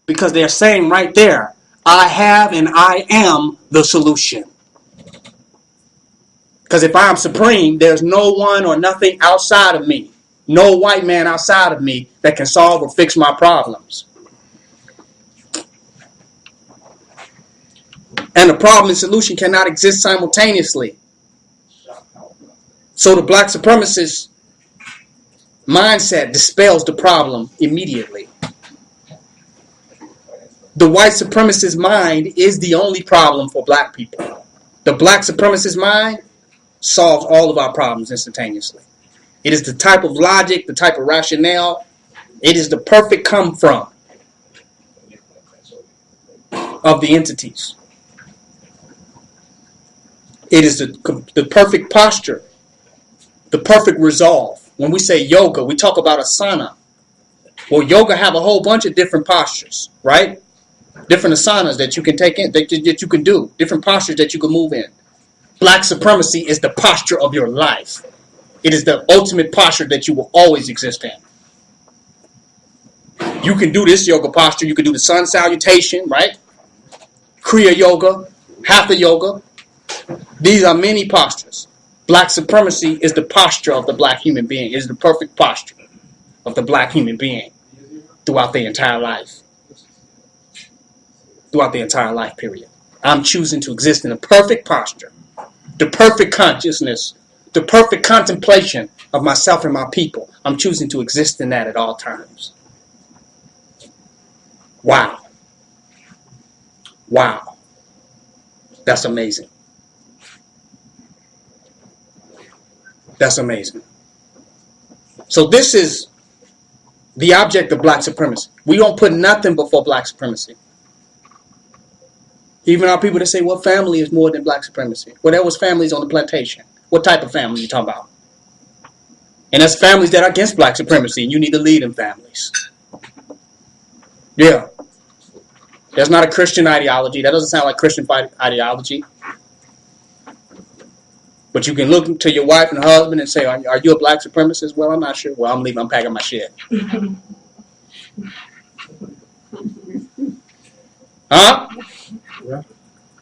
Because they're saying right there, I have and I am the solution. Because if I'm supreme, there's no one or nothing outside of me. No white man outside of me that can solve or fix my problems. And the problem and solution cannot exist simultaneously. So the black supremacist mindset dispels the problem immediately. The white supremacist mind is the only problem for black people. The black supremacist mind solves all of our problems instantaneously. It is the type of logic, the type of rationale. It is the perfect come from of the entities. It is the perfect posture, the perfect resolve. When we say yoga, we talk about asana. Well, yoga have a whole bunch of different postures, right? Different asanas that you can take in, that you can do. Different postures that you can move in. Black supremacy is the posture of your life. It is the ultimate posture that you will always exist in. You can do this yoga posture. You can do the sun salutation, right? Kriya yoga, hatha yoga. These are many postures. Black supremacy is the posture of the black human being. It is the perfect posture of the black human being throughout their entire life. Throughout the entire life period. I'm choosing to exist in a perfect posture. The perfect consciousness. The perfect contemplation of myself and my people. I'm choosing to exist in that at all times. Wow. Wow. That's amazing. That's amazing. So this is the object of black supremacy. We don't put nothing before black supremacy. Even our people that say, what family is more than black supremacy? Well, there was families on the plantation. What type of family you talking about? And that's families that are against black supremacy, and you need to lead them families. Yeah. That's not a Christian ideology. That doesn't sound like Christian ideology. But you can look to your wife and husband and say, are you a black supremacist? Well, I'm not sure. Well, I'm leaving. I'm packing my shit. Huh? Yeah.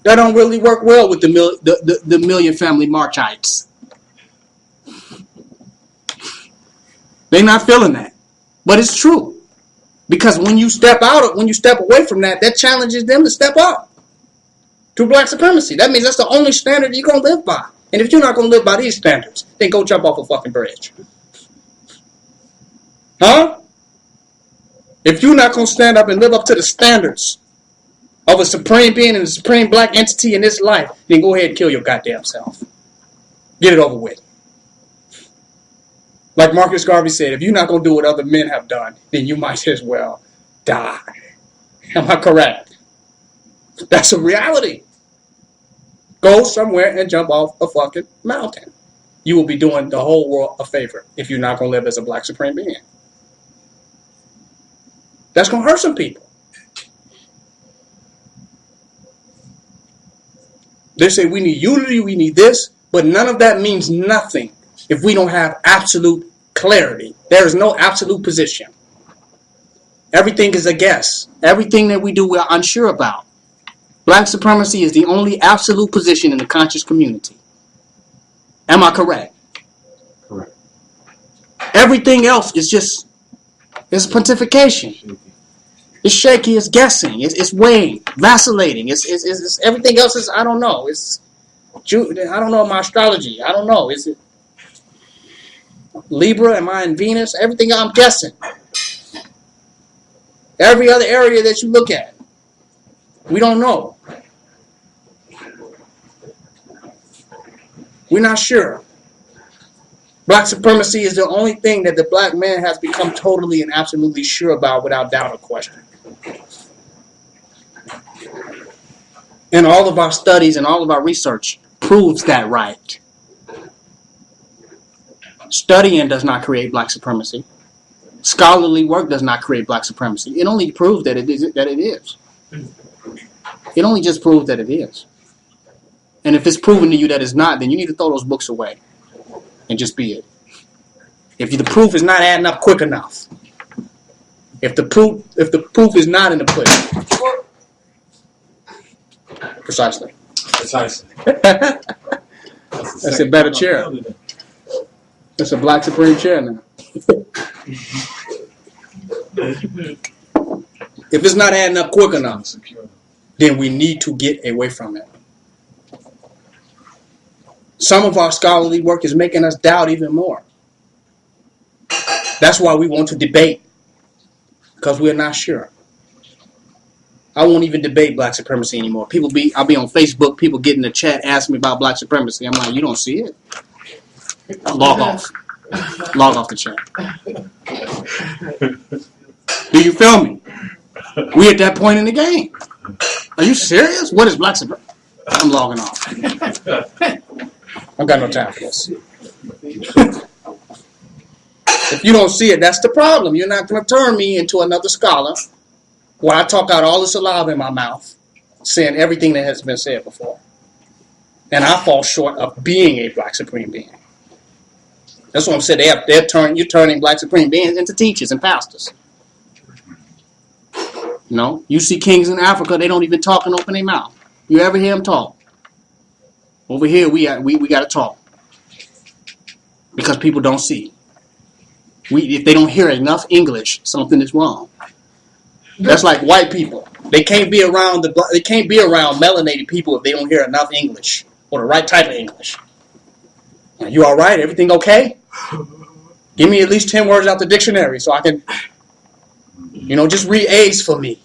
That don't really work well with the Million Family Marchites. They're not feeling that. But it's true. Because when you step away from that, that challenges them to step up to black supremacy. That means that's the only standard you're going to live by. And if you're not going to live by these standards, then go jump off a fucking bridge. Huh? If you're not going to stand up and live up to the standards of a supreme being and a supreme black entity in this life, then go ahead and kill your goddamn self. Get it over with. Like Marcus Garvey said, if you're not going to do what other men have done, then you might as well die. Am I correct? That's a reality. Go somewhere and jump off a fucking mountain. You will be doing the whole world a favor if you're not going to live as a black supreme being. That's going to hurt some people. They say we need unity, we need this, but none of that means nothing if we don't have absolute clarity. There is no absolute position. Everything is a guess. Everything that we do, we're unsure about. Black supremacy is the only absolute position in the conscious community. Am I correct? Correct. Everything else is just, it's pontification. It's shaky, it's guessing, it's weighing, vacillating. It's everything else is, I don't know. I don't know my astrology. I don't know. Is it Libra? Am I in Venus? Everything I'm guessing. Every other area that you look at, we don't know. We're not sure. Black supremacy is the only thing that the black man has become totally and absolutely sure about without doubt or question. And all of our studies and all of our research proves that right. Studying does not create black supremacy. Scholarly work does not create black supremacy. It only proves that it is. It only just proves that it is. And if it's proven to you that it's not, then you need to throw those books away and just be it. If the proof is not adding up quick enough, If the proof is not in the pudding. Precisely. That's a better chair. That's a Black Supreme chair now. If it's not adding up quick enough, then we need to get away from it. Some of our scholarly work is making us doubt even more. That's why we want to debate, because we're not sure. I won't even debate black supremacy anymore. I'll be on Facebook, people get in the chat asking me about black supremacy. I'm like, you don't see it? Log off. Log off the chat. Do you feel me? We at that point in the game. Are you serious? What is black supremacy? I'm logging off. I've got no time for this. If you don't see it, that's the problem. You're not going to turn me into another scholar where I talk out all the saliva in my mouth, saying everything that has been said before. And I fall short of being a black supreme being. That's what I'm saying. You're turning black supreme beings into teachers and pastors. You know, you see kings in Africa, they don't even talk and open their mouth. You ever hear them talk? Over here, we got to talk. Because people don't see. If they don't hear enough English, something is wrong. That's like white people. They can't be around melanated people if they don't hear enough English or the right type of English. You all right? Everything okay? Give me at least 10 words out the dictionary so I can, just read A's for me,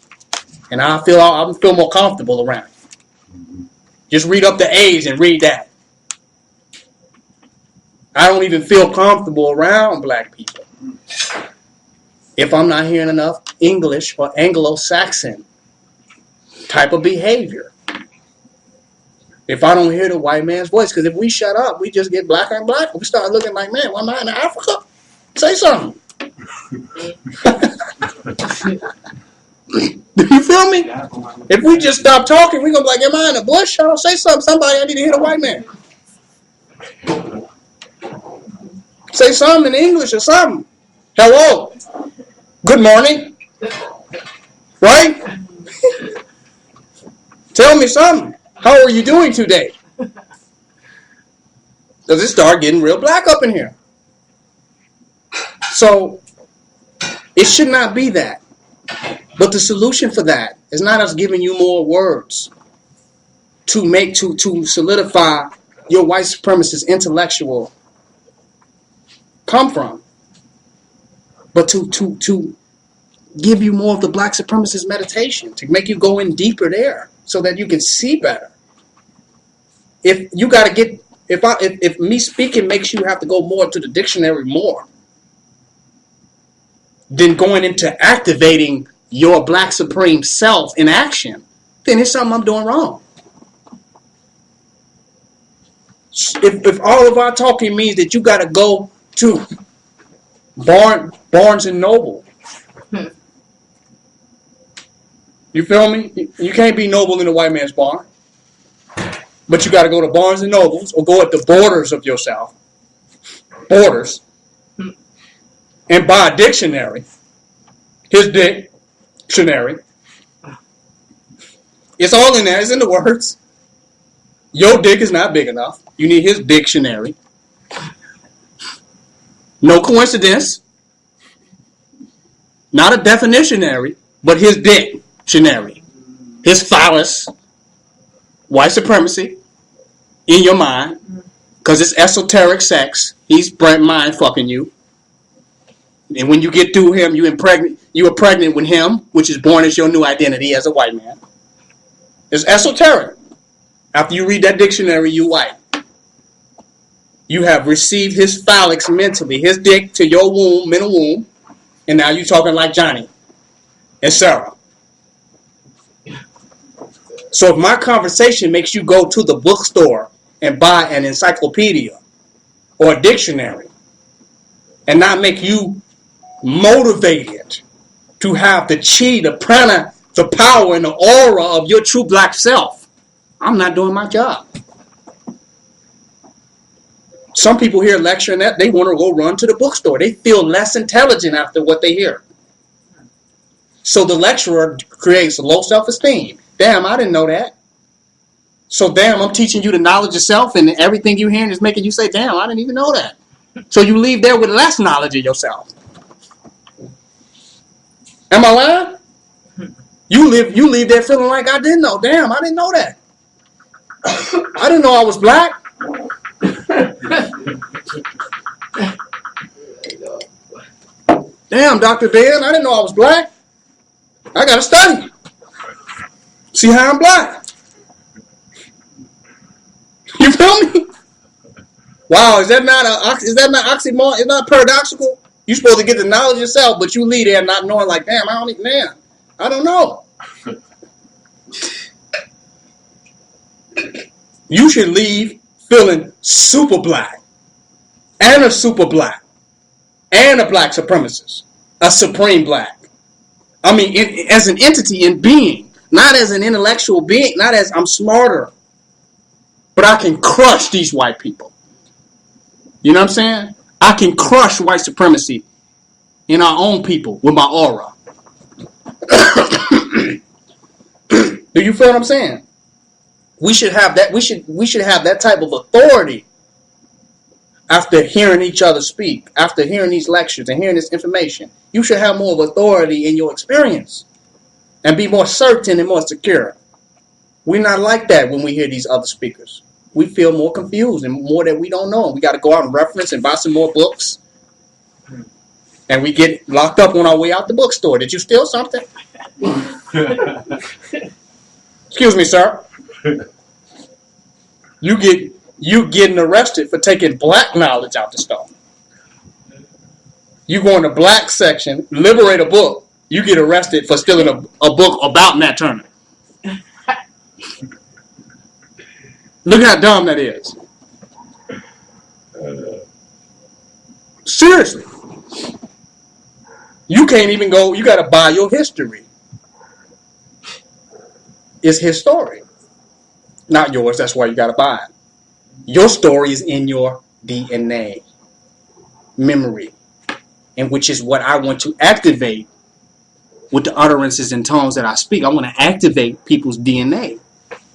and I'll feel more comfortable around you. Just read up the A's and read that. I don't even feel comfortable around black people if I'm not hearing enough English or Anglo-Saxon type of behavior. If I don't hear the white man's voice, because if we shut up, we just get blacker and blacker. We start looking like, man, why am I in Africa? Say something. Do you feel me? If we just stop talking, we're going to be like, am I in the bush? I'll say something. Somebody, I need to hear the white man. Say something in English or something. Hello. Good morning. Right? Tell me something. How are you doing today? Does it start getting real black up in here? So, it should not be that. But the solution for that is not us giving you more words to solidify your white supremacist intellectual come from, but to give you more of the black supremacist meditation, to make you go in deeper there so that you can see better. If you got to get, if me speaking makes you have to go more to the dictionary more than going into activating your black supreme self in action, then it's something I'm doing wrong. If all of our talking means that you got to go to Barnes and Noble, you feel me? You can't be noble in a white man's barn, but you got to go to Barnes and Nobles or go at the borders of yourself, and buy a dictionary. His dictionary. It's all in there. It's in the words. Your dick is not big enough. You need his dictionary. No coincidence. Not a definitionary, but his dictionary. His phallus. White supremacy in your mind. Because it's esoteric sex. He's mind fucking you. And when you get through him, you are pregnant with him, which is born as your new identity as a white man. It's esoteric. After you read that dictionary, you white. You have received his phallics mentally, his dick to your womb, mental womb, and now you're talking like Johnny and Sarah. So if my conversation makes you go to the bookstore and buy an encyclopedia or a dictionary and not make you motivated to have the chi, the prana, the power, and the aura of your true black self, I'm not doing my job. Some people hear lecturing that, they want to go run to the bookstore. They feel less intelligent after what they hear. So the lecturer creates low self-esteem. Damn, I didn't know that. So damn, I'm teaching you the knowledge of self, and everything you hearing is making you say, damn, I didn't even know that. So you leave there with less knowledge of yourself. Am I lying? You leave there feeling like I didn't know. Damn, I didn't know that. I didn't know I was black. Damn, Dr. Dan, I didn't know I was black. I gotta study. See how I'm black. You feel me? Wow, is that not oxymoron? It's not paradoxical? You're supposed to get the knowledge yourself, but you leave there not knowing, like, damn, I don't know. You should leave feeling super black, and a super black, and a black supremacist, a supreme black. I mean, as an entity in being, not as an intellectual being, not as I'm smarter, but I can crush these white people. You know what I'm saying? I can crush white supremacy in our own people with my aura. Do you feel what I'm saying? We should have that. We should have that type of authority after hearing each other speak, after hearing these lectures and hearing this information. You should have more of authority in your experience and be more certain and more secure. We're not like that when we hear these other speakers. We feel more confused and more that we don't know. We got to go out and reference and buy some more books. And we get locked up on our way out the bookstore. Did you steal something? Excuse me, sir. You getting arrested for taking black knowledge out the store. You go in the black section, liberate a book. You get arrested for stealing a book about Nat Turner. Look how dumb that is. Seriously. You can't even go, you got to buy your history. It's his story. Not yours, that's why you got to buy it. Your story is in your DNA. Memory. And which is what I want to activate with the utterances and tones that I speak. I want to activate people's DNA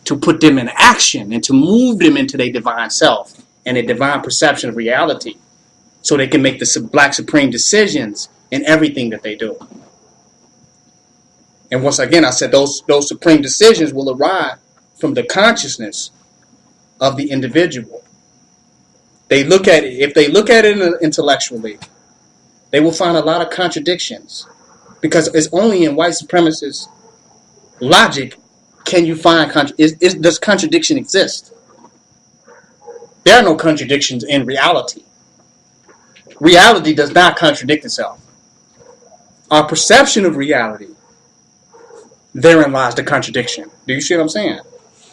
to put them in action and to move them into their divine self and a divine perception of reality so they can make the black supreme decisions in everything that they do. And once again, I said those supreme decisions will arise from the consciousness of the individual. They look at it, if they look at it intellectually, they will find a lot of contradictions because it's only in white supremacist logic can you find does contradiction exist? There are no contradictions in reality. Reality does not contradict itself. Our perception of reality, therein lies the contradiction. Do you see what I'm saying?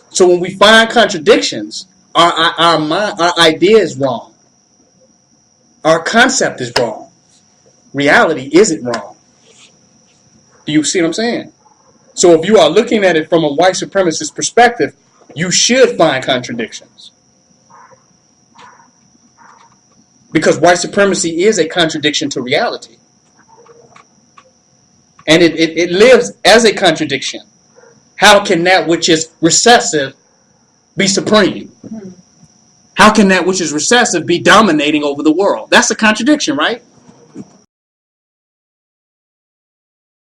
So when we find contradictions, our idea is wrong. Our concept is wrong. Reality isn't wrong. Do you see what I'm saying? So if you are looking at it from a white supremacist perspective, you should find contradictions. Because white supremacy is a contradiction to reality. And it lives as a contradiction. How can that which is recessive be supreme? How can that which is recessive be dominating over the world? That's a contradiction, right?